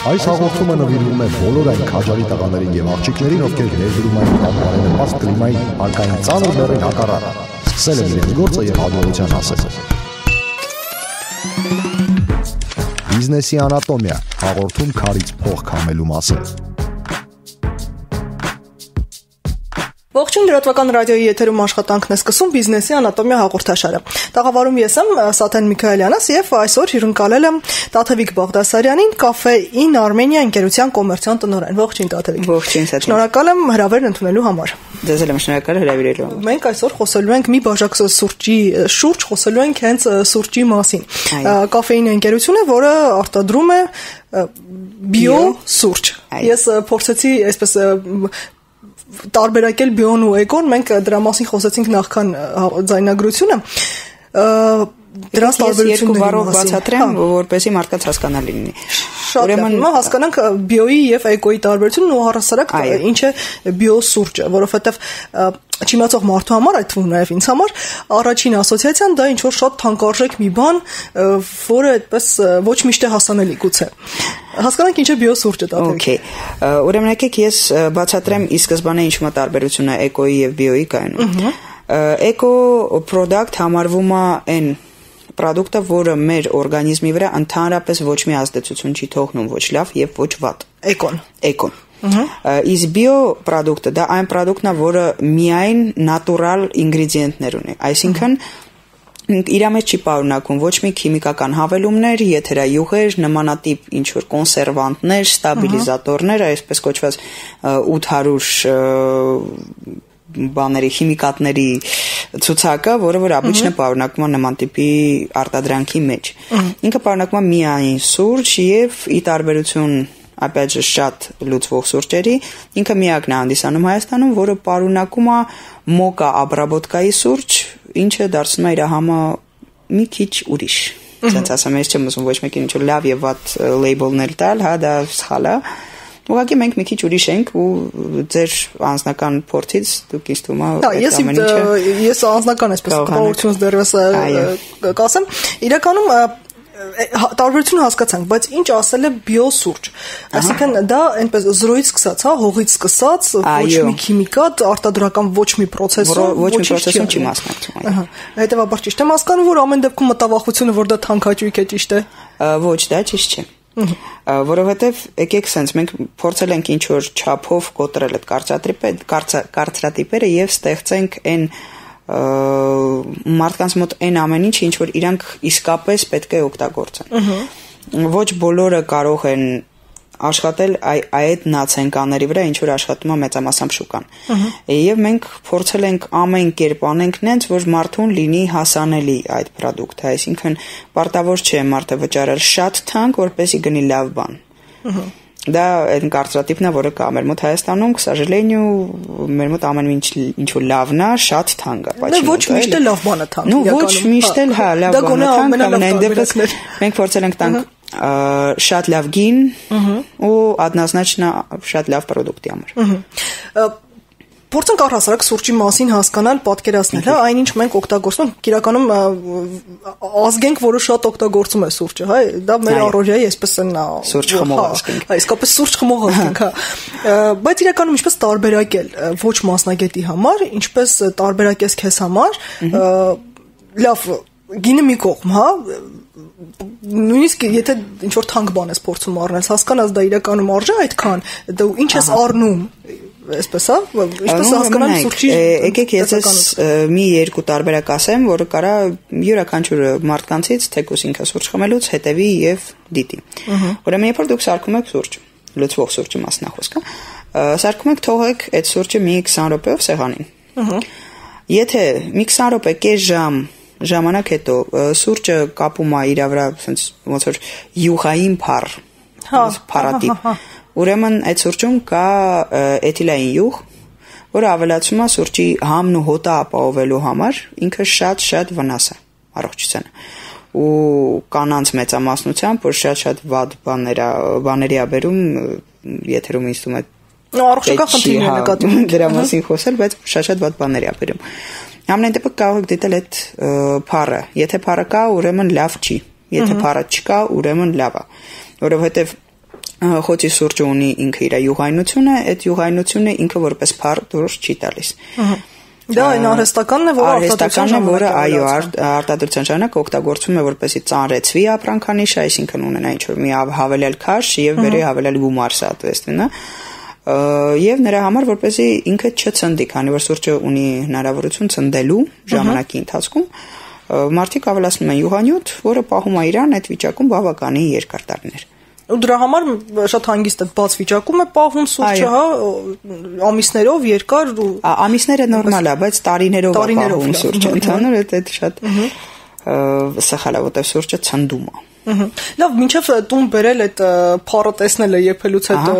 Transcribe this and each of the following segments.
Այս հաղորդումը նվիրվում է բոլոր այն քաջարի տղաներին եւ աղջիկներին, ովքեր ներդրում են բարենպաստ կլիմայի հարկային ծանր բեռին հակառակ։ Սկսել են իրենց գործը եւ հաջողության հասել։ Բիզնեսի անատոմիա հաղորդում քարից փող քամելու մասին։ Ողջույն, լրատվական ռադիոյի եթերում աշխատանքն է սկսում բիզնեսի անատոմիա հաղորդաշարը։ Տաղավարում ես եմ Սաթեն Միքայելյանս եւ այսօր հյուրընկալել եմ Տաթևիկ Բաղդասարյանին, Cafe in Armenia ընկերության կոմերցիոն տնօրեն։ Ողջույն Տաթևիկ։ Ողջույն Սաթեն։ Շնորհակալ եմ հրավերն ընդունելու համար։ Ձեզ եմ շնորհակալ հրավիրելու համար։ Մենք այսօր խոսելու ենք մի բաժակ սուրճի շուրջ, խոսելու ենք հենց սուրճի մասին։ Cafe-ին ընկերությունը, որը արտադրում է բիո սուրճ։ Ես փորձեցի այսպես տարբերակել բիոն ու էկոն, մենք դրա մասին խոսեցինք նախքան ձայնագրությունը։ Դրանց տարբերությունների բառով բացատրեմ, որպեսզի մարդկանց հասկանալի լինի։ Ուրեմն հասկանանք բիոյի եւ էկոյի տարբերությունն ու առհասարակ ինչ է բիո սուրճը, որովհետեւ չիմացող մարդու համար, այդ թվում նաեւ ինձ համար, առաջին ասոցիացիան դա ինչ որ շատ թանկարժեք մի բան, որը այդպես ոչ միշտ է հասանելի գուցե։ Հասկանանք ինչ է բիո սուրճը Տաթևիկ։ Okay։ Ուրեմն եկեք ես բացատրեմ ի սկզբանե ինչու է տարբերությունը էկոյի եւ բիոյի կայանում։ Էկո product համարվում է այն product-ը, որը մեր օրգանիզմի վրա ընդհանրապես ոչ մի ազդեցություն չի թողնում ոչ լավ եւ ոչ վատ։ Էկոն։ Իսկ բիո product-ը դա այն product-ն է, որը միայն natural ingredient-ներ ունի, այսինքն իր մեջ չի պարունակում ոչ մի քիմիկական հավելումներ, եթերայուղեր, նմանատիպ ինչ որ կոնսերվանտներ, ստաբիլիզատորներ, այսպես կոչված 800 բաների քիմիկատների ցուցակը, որը որ обычно պարունակում է նման տիպի արտադրանքի մեջ։ Ինքը պարունակում է միայն սուրճ եւ ի տարբերություն опять же շատ լուծվող սուրճերի, ինքը միակն է հանդիսանում Հայաստանում, որը պարունակում է մոկա обработкայի սուրճ, ինչը դարձնում է իր համը մի քիչ ուրիշ։ Ասենց ասեմ, ես չեմ ուզում ոչ մեկին ինչ որ լավ եւ վատ լեյբլներ տալ, հա, դա սխալ է։ Ուղղակի մենք մի քիչ ուրիշ ենք ու ձեր անձնական փորձից դուք ինձ թվում է այս ամեն ինչը ես անձնական այսպես տպավորությունս դեռևս կասեմ իրականում տարբերությունը հասկացանք, բայց ինչ ասել է բիո սուրճ։ Այսինքն դա այնպես զրոյից սկսած, հա, հողից սկսած, ոչ մի քիմիկատ, արտադրական ոչ մի պրոցեսում չի մասնակցում։ Հետևաբար ճիշտ եմ հասկանում, որ ամեն դեպքում մտավախությունը, որ դա թանկաճույք է, ճիշտ է։ Ոչ, դա ճիշտ չէ։ Որովհետև եկեք sense մենք փորձել ենք ինչ որ չափով կոտրել այդ կարծրատիպերը եւ ստեղծենք այն մարդկանց մոտ այն ամեն ինչ ինչ որ իրանք իսկապես պետք է օգտագործեն։ Ոչ բոլորը կարող են աշխատել այդ նացենկաների վրա, ինչ որ աշխատում է մեծամասամբ շուկան։ Եվ մենք փորձել ենք ամեն կերպ անենք նենց, որ մարդուն լինի հասանելի այդ product-ը, այսինքն պարտավոր չէ մարդը վճարել շատ թանկ, որպեսզի գնի լավ բան։ Դա այն կարծրատիպն է, որը կա մեր մոտ Հայաստանում, к сожалению, մեր մոտ ամեն ինչ որ լավն է, շատ թանկ է, բայց ոչ միշտ է լավ բանը թանկ։ Ну, ոչ միշտ էլ հա, լավ բանը թանկ, ամենայն դեպս մենք փորձել ենք տանք շատ լավ գին ու однозначно շատ լավ product-ի համար։ Փորձենք առհասարակ սուրճի մասին հասկանալ, պատկերացնել, հա, այնինչ մենք օգտագործում ենք, իրականում ազգենք, որը շատ օգտագործում է սուրճը, հա, դա մեր առօրյայի այսպես են սուրճ խմող ազգենք։ Հա, իսկապես սուրճ խմող ազգենք, հա։ Բայց իրականում ինչպես տարբերակել ոչ մասնագետի համար, ինչպես տարբերակես քեզ համար, լավ գինը մի կողմ, հա, նույնիսկ եթե ինչ որ թանկ բան ես փորձում առնել, հասկանաս դա իրականում արժե այդքան, դու ինչ ես առնում, այսպես հա, ինչպես հասկանալ սուրճի։ Եկեք ես մի երկու տարբերակ ասեմ, որը կարա յուրաքանչյուր մարդկանցից թեկուզ ինքը սուրճ խմելուց հետևի եւ դիտի։ Ուրեմն երբ որ դուք սարքում եք սուրճ, լուծվող սուրճի մասն է խոսքը, սարքում եք թողեք այդ սուրճը մի 20 րոպեով սեղանին։ Եթե մի 20 րոպե կես ժամանակ հետո սուրճը կապում է իր վրա ասենց ոնց որ յուղային փառատիպ։ Ուրեմն այդ սուրճում կա էթիլային յուղ, որը ավելացում է սուրճի համն ու հոտը ապահովելու համար, ինքը շատ վնաս է առողջությանը։ Ու կանանց մեծամասնությամբ, որ շատ վատ բաների ա բերում, եթերում ինձ թվում է առողջական խնդիրներ նկատում դրա մասին խոսել, բայց շատ վատ բաների ա բերում։ Ամեն դեպքում կարող եք դիտել այդ փառը։ Եթե փառը կա, ուրեմն լավ չի։ Եթե փառը չկա, ուրեմն լավ է։ Որովհետև խոճի սուրճը ունի ինքը իր յուղայնությունը, այդ յուղայնությունը ինքը որպես փառ դուրս չի տալիս։ Դա այն արհեստականն է, որը այո, արտադրության ժամանակ օգտագործվում է որպեսզի ծանրեցվի ապրանքանիշը, այսինքն ունենա ինչ-որ մի հավելյալ քաշ եւ վերի հավելյալ գումար, соответственно, եւ նրա համար որպեսզի ինքը չցնդի, քանի որ սուրճը ունի հնարավորություն ցնդելու ժամանակի ընթացքում, մարդիկ ավելացնում են յուղանյութ, որը պահում է իրան այդ վիճակում բավականին երկար տարիներ։ Ու դրա համար շատ հանգիստ է բաց վիճակում է պահվում սուրճը, հա, ամիսներով երկար ու ամիսները նորմալ է, բայց տարիներով է պահվում սուրճը, ընդհանուր այդ շատ սխալ է, որտեղ սուրճը ցնդում է։ Լավ, մինչև տուն բերել այդ փառը տեսնելը եփելուց հետո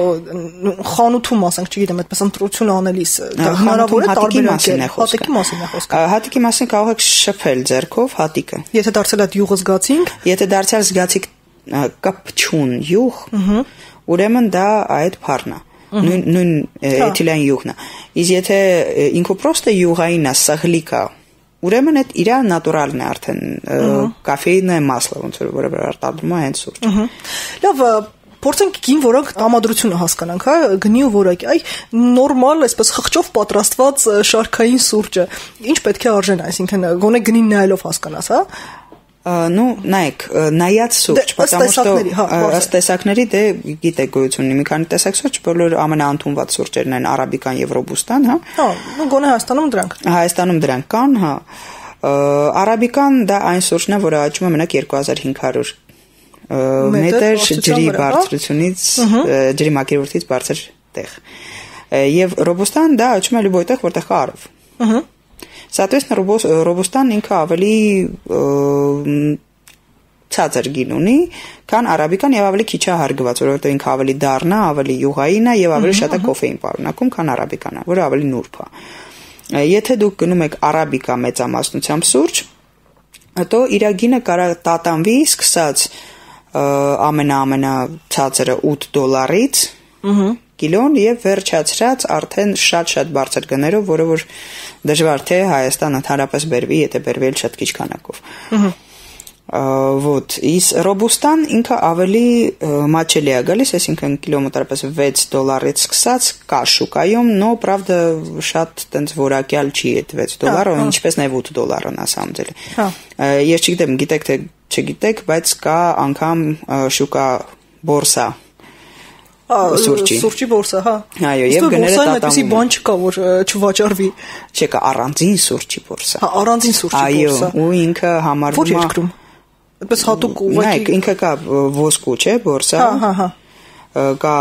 խանութում, ասենք, չգիտեմ, այդպես ընտրություն անելիս դա հնարավոր է տարբերակել, հատիկի մասին է խոսքը։ Հատիկի մասին կարող եք շփել ձեռքով հատիկը։ Եթե դարձել այդ յուղը զգացինք, եթե դարձյալ զգացիք կապչուն յուղ, ուրեմն դա այդ փառն է, նույն էթիլային յուղն է։ Իսկ եթե ինքը պրոստը յուղային է, սաղլիկա, ուրեմն այդ իրա նատուրալն է արդեն, կաֆեինը, մասլը, ոնց որ որը արտադրում է հենց սուրճը։ Լավ, փորձենք գին որոնք տրամադրությունը հասկանանք, հա, գնի ու որակի, այ նորմալ, այսպես խղճով պատրաստված շարքային սուրճը, ինչ պետք է արժեն, այսինքն գոնե գնին նայելով հասկանաս, հա։ Ну, նայեք, նայած սուրճ, потому что ըստ տեսակների դե գիտեք գոյություն ունի մի քանի տեսակ սուրճ, բոլոր ամենաընդունված սուրճերն են արաբիկան եւ ռոբուստան, հա։ Հա, գոնե Հայաստանում դրանք։ Հայաստանում դրանք կան, հա։ Արաբիկան դա այն սուրճն է, որը աճում է մենակ 2500 մետր ջրի բարձրությունից, ջրի մակերևույթից բարձր տեղ։ Եվ ռոբուստան դա աճում է լույս տեղ, որտեղ կա արև։ Ահա։ Соответственно, ռոբուստան ինքը ավելի ցածր գին ունի, քան արաբիկան եւ ավելի քիչ է հարգված, որովհետեւ ինքը ավելի դառն է, ավելի յուղային է եւ ավելի շատ է կոֆեին պարունակում, քան արաբիկանը, որը ավելի նուրբ է։ Եթե դուք գնում եք արաբիկա մեծամասնությամբ սուրճ, հետո իր գինը կարող տատանվի, սկսած ամենա ցածրը $8 կիլոն եւ վերջացրած արդեն շատ բարձր գներով, որը որ դժվար թե Հայաստան ընդհանրապես բերվի, եթե բերվել շատ քիչ քանակով։ Вот, из ռոբուստան ինքը ավելի մաչելի է գալիս, այսինքն կիլոմետրապես $6-ից սկսած կա շուկայում, но правда շատ տենց որակյալ չի այդ $6, ինչպես նաև $8 на самом деле։ Ես չգիտեմ, գիտեք թե չգիտեք, բայց կա անգամ շուկա բորսա Սուրճի բորսա, հա։ Այո, եւ գները տատանում։ Այդպեսի բան չկա, որ չվաճառվի։ Չկա առանձին սուրճի բորսա։ Հա, առանձին սուրճի բորսա։ Այո, ու ինքը համարվում է։ Որ երկրում։ Այդպես հատուկ ուղղակի։ Ինքը կա ոսկու, չէ, բորսա։ Հա։ Կա,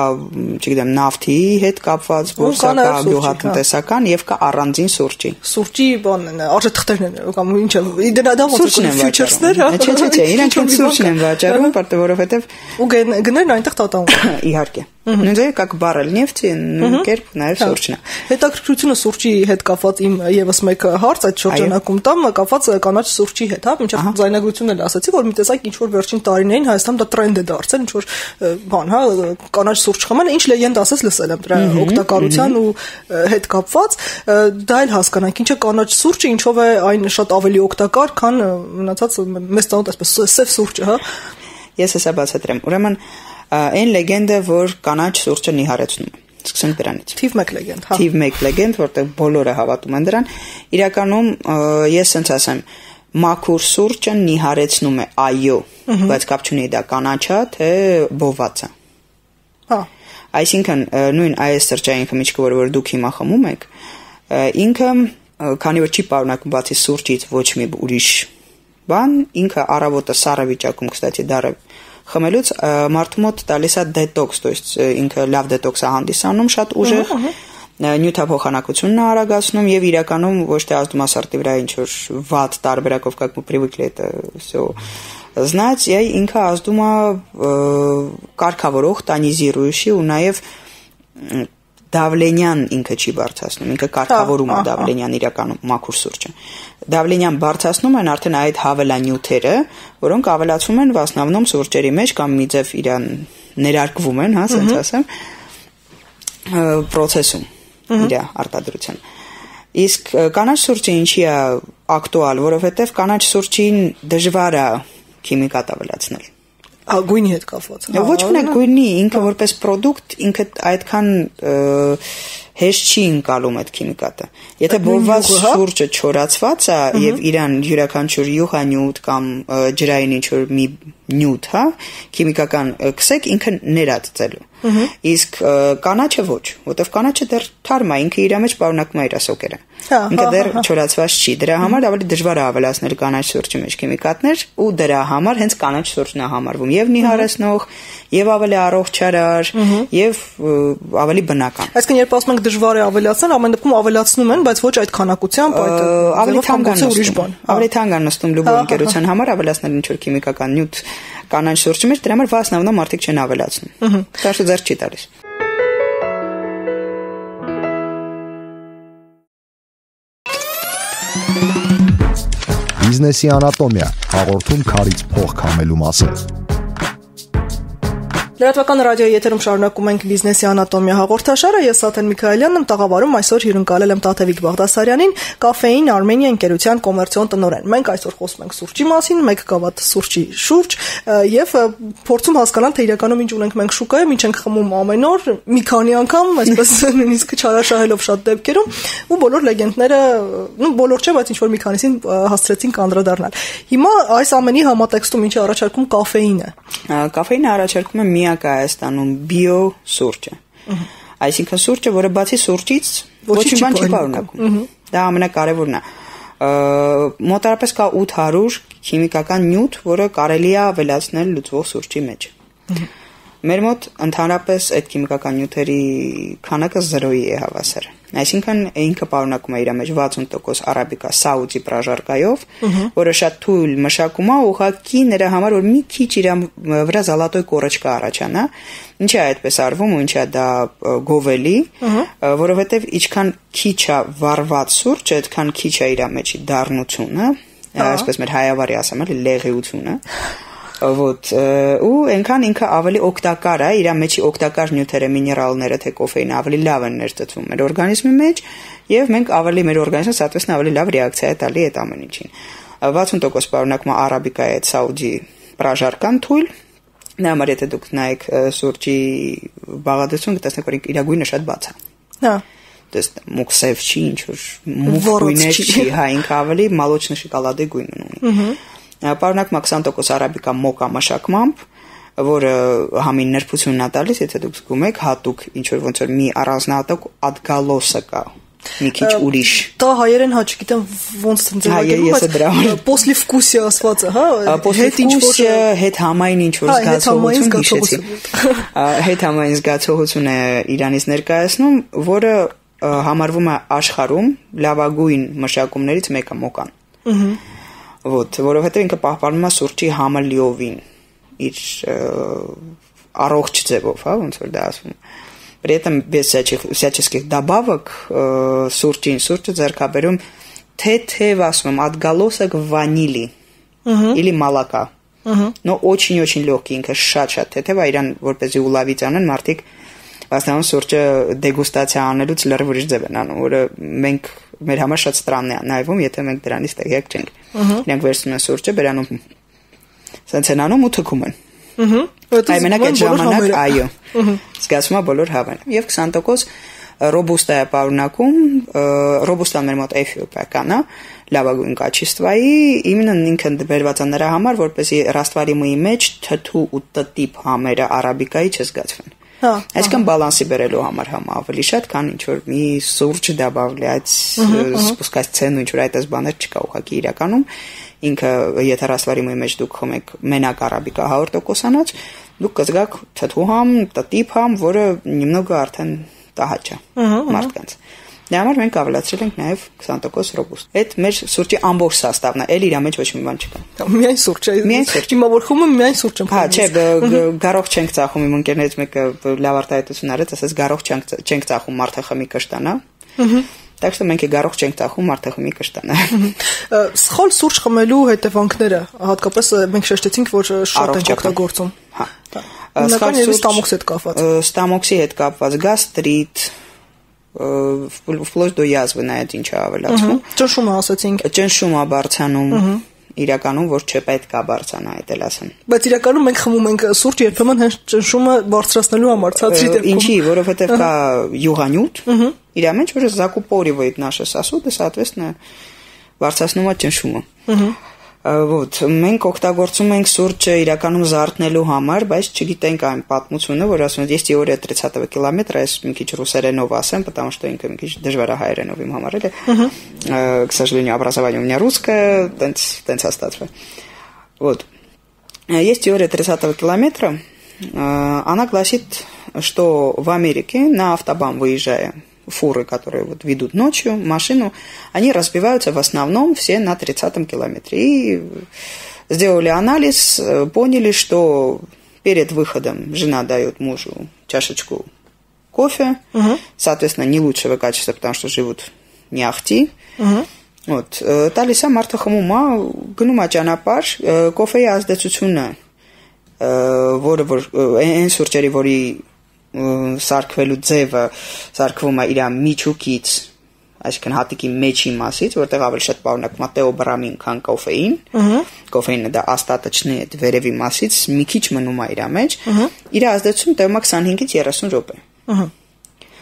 չգիտեմ, նավթի հետ կապված բորսա, կա գյուղատնտեսական եւ կա առանձին սուրճի։ Սուրճի բանն է, արժեթղթերն են, կամ ինչը, դրա ոնց է ֆյուչերսներ, հա։ Չէ, իրանք սուրճն են վաճառում, որովհետեւ ու գներն այնտեղ տատանում։ Իհարկե։ Նույնիսկ как баррель нефти, կերպ նաև սուրճն է։ Հետաքրքրությունը սուրճի հետ կապված իմ եւս մեկ հարց այդ շրջանակում տամ կապված կանաչ սուրճի հետ, հա, մինչև ձայնագրությունն էլ ասացի, որ մի տեսակ ինչ որ վերջին տարիներին Հայաստանում դա տրենդ է դարձել, ինչ որ բան, հա, կանաչ սուրճ խմել, ինչ լեգենդ ասես լսել եմ դրա օգտակարության ու հետ կապված, դա էլ հասկանանք, ինչը կանաչ սուրճը, ինչով է այն շատ ավելի օգտակար, քան մնացած մեծ տանոթ այսպես սև սուրճը, հա։ Ես հեսա բացատրեմ։ Ուրեմն այն լեգենդը, որ կանաչ սուրճը նիհարեցնում է։ Սկսենք դրանից։ Թիվ 1 լեգենդ, հա։ Թիվ 1 լեգենդ, որտեղ բոլորը հավատում են դրան։ Իրականում ես ասենց ասեմ, մաքուր սուրճը նիհարեցնում է, այո, բայց կապ չունի դա կանաչ է, թե բոված է։ Հա։ Այսինքն նույն այս սրճային խմիչքը, որ դուք հիմա խմում եք, ինքը քանի որ չի պարունակում բացի սուրճից ոչ մի ուրիշ բան, ինքը առավոտը սառը վիճակում, կստати, դարը խմելուց մարդու մոտ տալիս է դետոքս, то есть ինքը լավ դետոքս է հանդիսանում, շատ ուժեղ նյութափոխանակությունն է արագացնում եւ իրականում ոչ թե ազդում ասարտի վրա ինչ որ վատ տարբերակով, как мы привыкли это всё знать, ինքը ազդում է կարգավորող, տոնիզирующий ու նաեւ Դավլենյան ինքը չի բարձրացնում, ինքը կարգավորում է դավլենյան իրականում մաքուր սուրճը։ Դավլենյան բարձրացնում են արդեն այդ հավելանյութերը, որոնք ավելացում են в основном սուրճերի մեջ կամ մի ձև իրան ներարկվում են, հա, ասենց ասեմ, process-ում իր արտադրության։ Իսկ կանաչ սուրճը ինչի է ակտուալ, որովհետև կանաչ սուրճին դժվար է քիմիկատ ավելացնել։ Գույնի հետ կապված։ Ոչ միայն գույնի, ինքը որպես product, ինքը այդքան հեշտ չի ընկալում այդ քիմիկատը։ Եթե բովված սուրճը չորացված է եւ իրան յուրաքանչյուր յուղանյութ կամ ջրային ինչ-որ մի նյութ, հա, քիմիկական քսեք ինքը ներածելու։ Իսկ կանաչը ոչ, որտեվ կանաչը դեռ թարմ է, ինքը իր մեջ պարունակում է իր սոկերը։ Ինքը դեռ չորացված չի։ Դրա համար ավելի դժվար է ավելացնել կանաչ սուրճի մեջ քիմիկատներ ու դրա համար հենց կանաչ սուրճն է համարվում եւ նիհարեցնող, եւ ավելի առողջարար, եւ ավելի բնական։ Այսինքն երբ ասում ենք դժվար է ավելացնել, ամեն դեպքում ավելացնում են, բայց ոչ այդ քանակությամբ, այդ ավելի թանկ է ուրիշ բան։ Ավելի թանկ է նստում լուբո ընկերության համար ավելացնել ինչ-որ քիմիկական նյութ կանաչ սուրճի մեջ, դրա համար վասնավնա մարդիկ չեն ավելացնում։ Դա ձեռ չի տալիս։ Բիզնեսի անատոմիա, հաղորդում քարից փող քամելու մասին։ Լրատվական ռադիոյի եթերում շարունակում ենք բիզնեսի անատոմիա հաղորդաշարը, ես Սաթեն Միքայելյանն եմ, տաղավարում այսօր հյուրընկալել եմ Տաթևիկ Բաղդասարյանին, Կաֆեին Armenia ընկերության կոմերցիոն տնօրեն։ Մենք այսօր խոսում ենք սուրճի մասին, մեկ գավաթ սուրճի շուրջ եւ փորձում հասկանալ, թե իրականում ինչ ունենք մենք շուկայում, ինչ ենք խմում ամեն օր, մի քանի անգամ, այսպես նույնիսկ չարաշահելով շատ դեպքերում, ու բոլոր լեգենդները, բոլոր չէ, բայց ինչ որ մի քանիսին հասցրեցինք անդրադառնալ։ Հիմա այս ամենի համատեքստում ինչ է առաջարկում կաֆեինը։ Կաֆեինը առաջարկում է միակ Հայաստանում բիո սուրճը։ Այսինքն սուրճը, որը բացի սուրճից ոչ մի բան չի պարունակում։ Դա ամենակարևորն է։ Մոտարապես կա 800 քիմիկական նյութ, որը կարելի է ավելացնել լուծվող սուրճի մեջ։ Մեր մոտ ընդհանրապես այդ քիմիկական նյութերի քանակը 0-ի է հավասար։ Այսինքն ինքը պարունակում է իր մեջ 60% արաբիկա սաուդի պրաժարկայով, որը շատ թույլ մշակում է, ուղղակի նրա համար որ մի քիչ իր վրա զալատոյ կորочка առաջանա, ինչ է այդպես արվում ու ինչ է դա գովելի, որովհետև ինչքան քիչ է վառված սուրճը, այդքան քիչ է իր մեջ դառնությունը, այսպես մեր հայավարի ասեմ, էլի լեղիությունը։ Вот ու այնքան ինքը ավելի օգտակար է, իր մեջի օգտակար նյութերը, միներալները, թե կոֆեինը ավելի լավ են ներծծվում մեր օրգանիզմի մեջ եւ մենք ավելի մեր օրգանիզմը соответственно ավելի լավ ռեակցիա է տալի այդ ամեն ինչին։ 60% պարունակում է արաբիկայի այդ սաուդի պրաժարկան թույլ։ Նա համար եթե դուք նայեք սուրճի բաղադրություն, կտեսնեք որ իր գույնը շատ բաց է։ Հա։ Դες մուկ սև չի, ինչ որ մուկ գույներ չի, հա, ինքը ավելի մալոչնի շոկոլադե գույն ունի։ Պարունակում է 20% արաբիկա մոկա մշակմամբ, որը համին նրբությունն է տալիս, եթե դուք զգում եք, հատուկ ինչ որ ոնց որ մի առանձնահատուկ ադգալոսը կա, մի քիչ ուրիշ։ Դա հայերեն հա չգիտեմ ոնց ձևակերպում, բայց послевкусие ասվածը, հա, հետ ինչ որ հետ համային ինչ որ զգացողություն հիշեցի։ Հետ համային զգացողությունը իրանից ներկայացնում, որը համարվում է աշխարհում լավագույն մշակումներից մեկը մոկան։ Вот, որովհետև ինքը պահպանում է սուրճի համը լիովին իր առողջ ձևով, հա, ոնց որ դա ասում։ При этом без всяческих добавок сурче ձեռքաբերում թեթև ասում եմ отголосок ванили или молока. Но очень-очень легкий, ինքը շատ թեթև է, իրան որպեսզի ուլավից անեն մարդիկ в основном սուրճը դեգուստացիա անելուց լրիվ ուրիշ ձև են անում, որը մենք մեր համար շատ странն է նայվում, եթե մենք դրանից տեղյակ չենք։ Իրանք վերցնում են սուրճը, բերանում սենց են անում ու թքում են։ Այ մենակ այդ ժամանակ, այո, զգացում է բոլոր հավեն։ Եվ 20% ռոբուստա է պարունակում, ռոբուստան մեր մոտ էֆիոպիական է, լավագույն կաչիստվայի, իմенно ինքն դերված է նրա համար, որպեսզի ռաստվարիմի մեջ թթու ու տտիպ համերը արաբիկայի չզգացվեն։ Այսինքն բալանսի բերելու համար համ ավելի շատ, քան ինչ որ մի սուրճ добавлять, спускать цену, ինչ որ այդպես բաներ չկա ուղղակի իրականում։ Ինքը եթե ռաստվարիմի մեջ դուք խմեք մենակ արաբիկա 100%-անոց, դուք կզգաք թթու համ, տտիպ համ, որը немного արդեն տահաճ է մարդկանց։ Դրա համար մենք ավելացրել ենք նաև 20% ռոբուստ։ Այդ մեր սուրճի ամբողջ սաստավն է, էլ իր մեջ ոչ մի բան չկա։ Միայն սուրճ է։ Միայն սուրճ։ Հիմա որ խմում եմ միայն սուրճ եմ խմում։ Հա, չէ, գարող չենք ծախում, իմ ընկերներից մեկը լավ արտահայտություն արեց, ասես գարող չենք ծախում մարդախմի կշտանա։ Так что մենք գարող չենք ծախում մարդախմի կշտանա։ Սխալ սուրճ խմելու հետևանքները, հատկապես մենք շեշտեցինք, որ շատ են օգտագործում։ Հա։ Սխալ սուրճ ստամոքսի հետ կապված։ Ստամոքսի հետ կապված գաստրիտ, вплоть до язвы на այդ ինչը ավելացվում։ Ճնշումը ասացինք։ Ճնշումը բարձանում, իրականում որ չպետք է բարձրանա, այդ էլ ասեմ։ Բայց իրականում մենք խմում ենք սուրճ երբեմն հենց ճնշումը բարձրացնելու համար, ցածրի դեպքում։ Ինչի, որովհետև կա յուղանյութ, իր մեջ որ закупоривает наши сосуды, соответственно, բարձրացնում է ճնշումը։ Вот, մենք օգտագործում ենք սուրճը իրականում զարթնելու համար, բայց չգիտենք այն պատմությունը, որ ասում են, есть теория 30-го километра, ես մի քիչ ռուսերենով ասեմ, потому что ինքը մի քիչ դժվար է հայերենով իմ համար էլ է։ К сожалению, образование у меня русское, տենց остаточно. Вот. Есть теория 30-го километра. Она гласит, что в Америке на автобан выезжая фуры, которые вот ведут ночью машину, они разбиваются в основном все на 30-м километре. И сделали анализ, поняли, что перед выходом жена дает мужу чашечку кофе, соответственно, не лучшего качества, потому что живут не ахти. Вот. Տալիս է մարդը խմում է, գնում է ճանապարհ, կոֆեի ազդեցությունը, որը որ այն սուրճերի, որի սարքվելու ձևը սարքվում է իր միջուկից, այսինքն հատիկի մեջի մասից, որտեղ ավելի շատ պարունակում է թեոբրամին, քան կոֆեին։ Կոֆեինը դա աստատочный է վերևի մասից, մի քիչ մնում է իր մեջ։ Իր ազդեցությունը տևում է 25-ից 30 րոպե։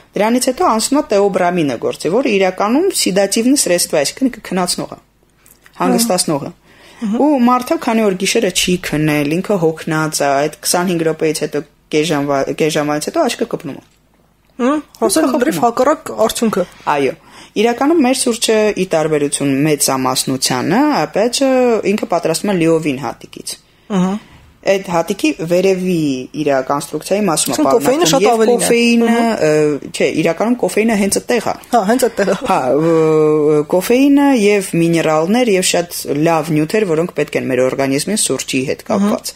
Դրանից հետո անցնում է թեոբրամինը գործի, որը իրականում սեդատիվնի սредство, այսինքն քնացնող է, հանգստացնող է։ Ու մարդը քանի որ գիշերը չի քնել, ինքը հոգնած է, այդ 25 րոպեից հետո կես ժամանից հետո աչքը կպնում է։ Հոսել դրիվ հակառակ արդյունքը։ Այո։ Իրականում մեր սուրճը ի տարբերություն մեծամասնությանը, опять же, ինքը պատրաստվում է լիովին հատիկից։ Այդ հատիկի վերևի իր կոնստրուկցիայի մասում է պարունակում կոֆեինը, չէ, իրականում կոֆեինը հենց այդտեղ է։ Հա, հենց այդտեղ է։ Հա, կոֆեինը եւ միներալներ եւ շատ լավ նյութեր, որոնք պետք են մեր օրգանիզմին սուրճի հետ կապված։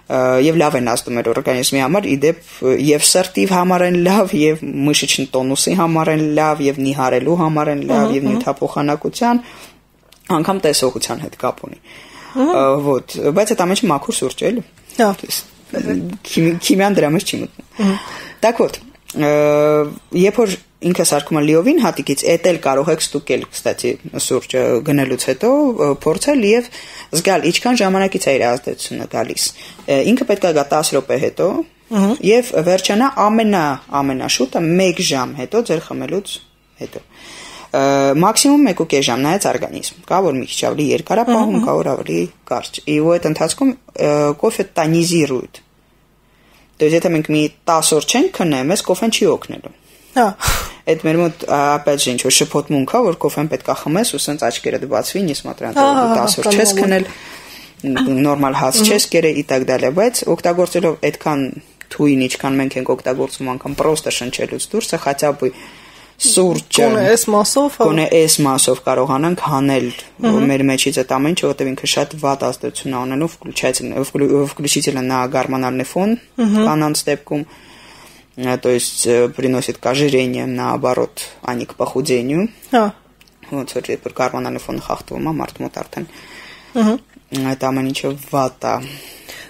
Եվ լավ են ազդում մեր օրգանիզմի համար, իդեպ եւ սրտի համար են լավ, եւ մышечный տոնուսի համար են լավ, եւ նիհարելու համար են լավ, եւ նյութափոխանակության, անգամ տեսողության հետ կապ ունի։ Вот, բայց այդ ամենը մաքուր սուրճ է, էլի։ Հա։ Քիմիան դրա մեջ չի մտնում։ Так вот, երբ որ ինքը սարքում է լիովին հատիկից, էդ էլ կարող եք ստուկել, կստացի սուրճը գնելուց հետո փորձել եւ զգալ ինչքան ժամանակից է իր ազդեցությունը գալիս։ Ինքը պետք է գա 10 րոպե հետո եւ վերջանա ամենաշուտը 1 ժամ հետո ձեր խմելուց հետո։ Максимум 1.5 ժամ նայած օրգանիզմ։ Կա որ մի քիչ ավելի երկար է պահում, կա որ ավելի կարճ։ И в этом ընթացքում кофе тонизирует. То есть եթե մենք մի 10 օր չենք քննում, մեզ կոֆեն չի օգնելու։ Հա։ Այդ մեր մոտ опять же ինչ-որ շփոթմունք կա, որ կոֆեն պետք է խմես ու սենց աչքերը դբացվի, նесмотря на то, որ 10 օր չես քնել, նորմալ հաց չես կերել и так далее, բայց օգտագործելով այդքան թույն, ինչքան մենք ենք օգտագործում անգամ պրոստը շնչելուց դուրսը, хотя бы սուրճը կոնե էս մասով կարողանանք հանել մեր մեջից այդ ամենը, որովհետև ինքը շատ վատ ազդեցություն ունենով включительно на гормональный фон կանանց դեպքում, то есть приносит к ожирению, наоборот, а не к похудению. Вот, смотрите, гормональный фон խախտվում է մարդու մոտ արդեն։ Այդ ամենը վատ է։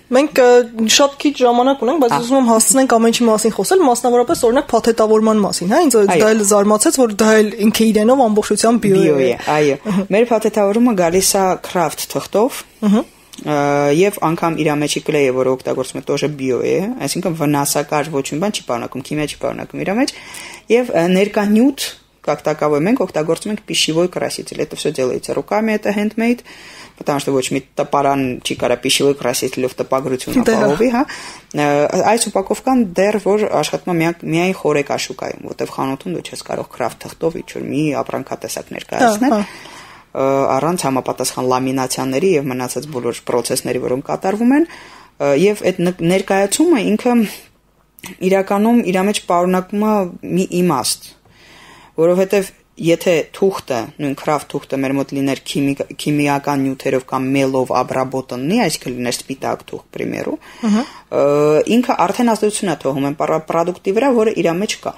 Մենք շատ քիչ ժամանակ ունենք, բայց ուզում եմ հասցնենք ամեն ինչի մասին խոսել, մասնավորապես օրինակ փաթեթավորման մասին, հա, ինձ դա էլ զարմացեց, որ դա էլ ինքը իրենով ամբողջությամբ բիո է։ Այո։ Մեր փաթեթավորումը գալիս է craft թղթով, եւ անգամ իր մեջի կլեյը, որը օգտագործում է, тоже բիո է, այսինքն վնասակար ոչ մի բան չի պարունակում, քիմիա չի պարունակում իր մեջ, եւ ներկա նյութ, как таковой, մենք օգտագործում ենք пищевой краситель. Это все делается руками, это handmade, потому что ոչ մի տպարան չի կարա пищевой краситель-ով տպագրություն ապահովի, հա։ Այս ուպակովկան դեռ որ աշխատում է միայն խորեկաշուկայում, որտեղ խանութում դու չես կարող craft թղթով ինչ-որ մի ապրանքատեսակ ներկայացնել, առանց համապատասխան լամինացիաների եւ մնացած բոլոր process-ների, որոնք կատարվում են, եւ այդ ներկայացումը ինքը իրականում իր մեջ պարունակում է մի իմաստ, որովհետեւ եթե թուղթը, նույն craft թուղթը մեր մոտ լիներ քիմիական նյութերով կամ մելով обработанный, այսինքն լիներ սպիտակ թուղթ, к примеру, ինքը արդեն ազդեցություն է թողում այն պրոդուկտի վրա, որը իր մեջ կա։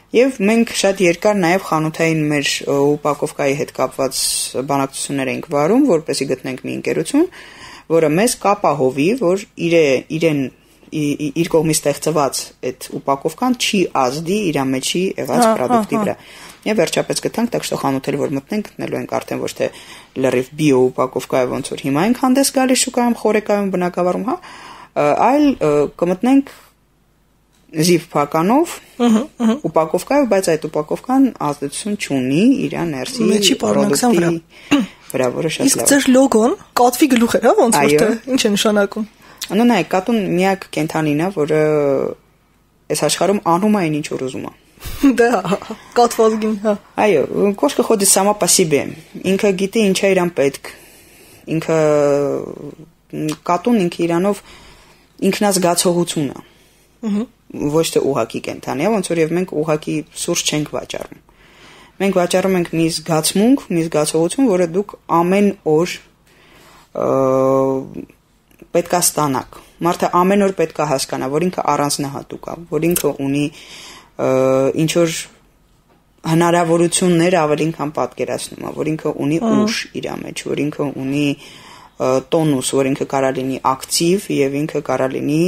Եվ մենք շատ երկար նաև խանութային մեր ուպակովկայի հետ կապված բանակցություններ ենք վարում, որպեսզի գտնենք մի ընկերություն, որը մեզ կապահովի, որ իրեն իր կողմից ստեղծված այդ ուպակովկան չի ազդի իր մեջի եղած product-ի վրա։ Եվ վերջապես գտանք, так что խանութ որ մտնենք, գտնելու ենք արդեն ոչ թե լրիվ բիո ուպակովկա է ոնց որ հիմա ենք հանդես գալիս շուկայում, խորեկայում, բնակավարում, հա, այլ կմտնենք զիվ փականով ուպակովկայով, բայց այդ ուպակովկան ազդեցություն չունի իր ներսի product-ի վրա, որը շատ լավ է։ Իսկ ձեր լոգոն կատվի գլուխ է, հա, ոնց որ թե ինչ է նշանակում։ Նայ, կատուն միակ կենթանին է, որը այս աշխարհում անում է այն ինչ որ ուզում է։ Да, կատվածգին, հա։ Այո, կոշկը ходит сама по себе։ Ինքը գիտի ինչ է իրան պետք։ Ինքը կատուն ինքը իրանով ինքնազգացողություն է։ Ոչ թե ուղակի կենթանի է, ոնց որ եւ մենք ուղակի սուրճ չենք վաճառում։ Մենք վաճառում ենք մի զգացմունք, մի զգացողություն, որը դուք ամեն օր պետքա ստանաք։ Մարդը ամեն օր պետքա հասկանա, որ ինքը առանձնահատուկ է, որ ինքը ունի ինչ որ հնարավորություններ ավելին քան պատկերացնում է, որ ինքը ունի ուժ իր մեջ, որ ինքը ունի տոնուս, որ ինքը կարա լինի ակտիվ եւ ինքը կարա լինի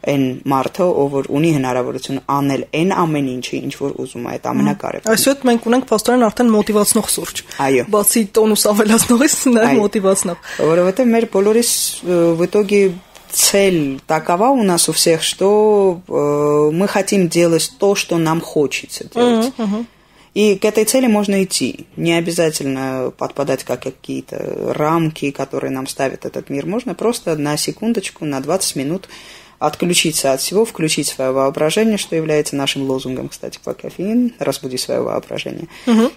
այն մարդը, ով որ ունի հնարավորություն անել այն ամեն ինչը, ինչ որ ուզում է, այդ ամենակարևորը։ Այսօր մենք ունենք փաստորեն արդեն մոտիվացնող սուրճ։ Այո։ Բացի տոնուս ավելացնողից, նաև մոտիվացնող։ Որովհետեւ մեր բոլորիս в итоге цель такова у нас у всех, что мы хотим делать то, что нам хочется делать. И к этой цели можно идти. Не обязательно подпадать как какие-то рамки, которые нам ставит этот мир. Можно просто на секундочку, на 20 минут отключиться от всего, включить свое воображение, что является нашим лозунгом, кстати, по кофеин, разбуди свое воображение.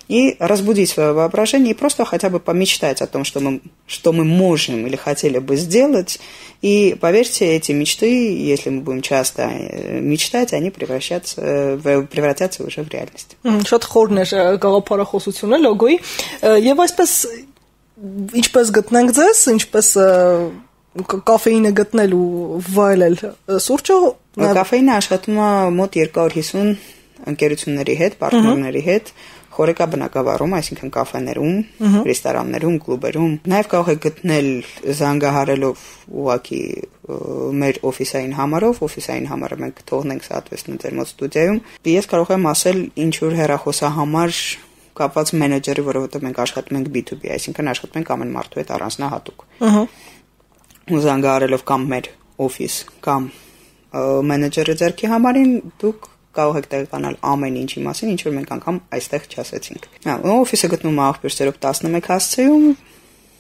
И разбудить свое воображение и просто хотя бы помечтать о том, что мы можем или хотели бы сделать. И поверьте, эти мечты, если мы будем часто мечтать, они превратятся уже в реальность. Շատ խորն է գաղափարախոսությունը լոգոյի եւ այսպես ինչպես գտնենք ձեզ, ինչպես կաֆեինը գտնել ու վայելել սուրճը։ Կաֆեինը աշխատում է մոտ 250 ընկերությունների հետ, պարտներների հետ, խորեկա բնակավարում, այսինքն կաֆեներում, ռեստորաններում, կլուբերում։ Նաև կարող եք գտնել զանգահարելով ուղակի մեր օֆիսային համարով, օֆիսային համարը մենք թողնենք соответственно ձեր մոտ ստուդիայում։ Ես կարող եմ ասել ինչ որ հեռախոսահամար կապված մենեջերի, որովհետև մենք աշխատում ենք B2B, այսինքն աշխատում ենք ամեն մարդու հետ առանձնահատուկ։ Զանգահարելով կամ մեր օֆիս կամ մենեջերի ձեռքի համարին դուք կարող եք տեղեկանալ ամեն ինչի մասին, ինչ որ մենք անգամ այստեղ չասեցինք։ Օֆիսը գտնվում է Աղբյուր 11 հասցեում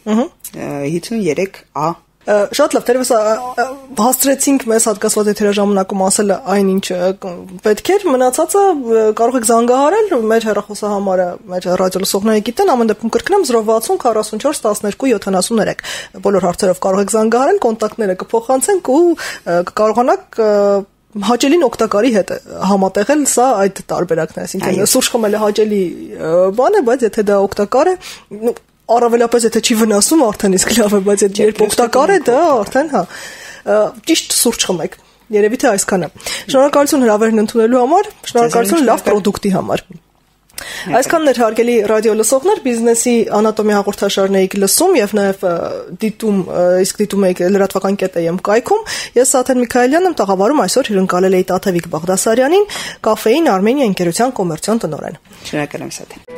53A։ Շատ լավ, դերևս հասցրեցինք մեզ հատկացված եթերաժամանակում ասել այն ինչ պետք էր, մնացածը կարող եք զանգահարել մեր հեռախոսահամարը, մեր ռադիո լսողները գիտեն, ամեն դեպքում կրկնեմ 060 44 12 73։ Բոլոր հարցերով կարող եք զանգահարել, կոնտակտները կփոխանցենք ու կկարողանաք հաճելին օգտակարի հետ համատեղել, սա այդ տարբերակն է, այսինքն սուրճ խմելը հաճելի բան է, բայց եթե դա օգտակար է, առավելապես եթե չի վնասում, արդեն իսկ լավ է, բայց եթե երբ օգտակար է, դա արդեն հա ճիշտ սուրճ խմեք։ Երևի թե այսքանը։ Շնորհակալություն հրավերն ընդունելու համար, շնորհակալություն լավ պրոդուկտի համար։ Այսքանն էր հարգելի ռադիո լսողներ, բիզնեսի անատոմիա հաղորդաշարն եք լսում եւ նաեւ դիտում եք լրատվական կետը կայքում։ Ես Սաթեն Միքայելյանն եմ, տաղավարում այսօր հյուրընկալել էի Տաթևիկ Բաղդասարյանին, Կաֆեին Արմենիա ընկերության կոմերցիոն տնօրեն։ Շնորհակալ եմ Սաթեն։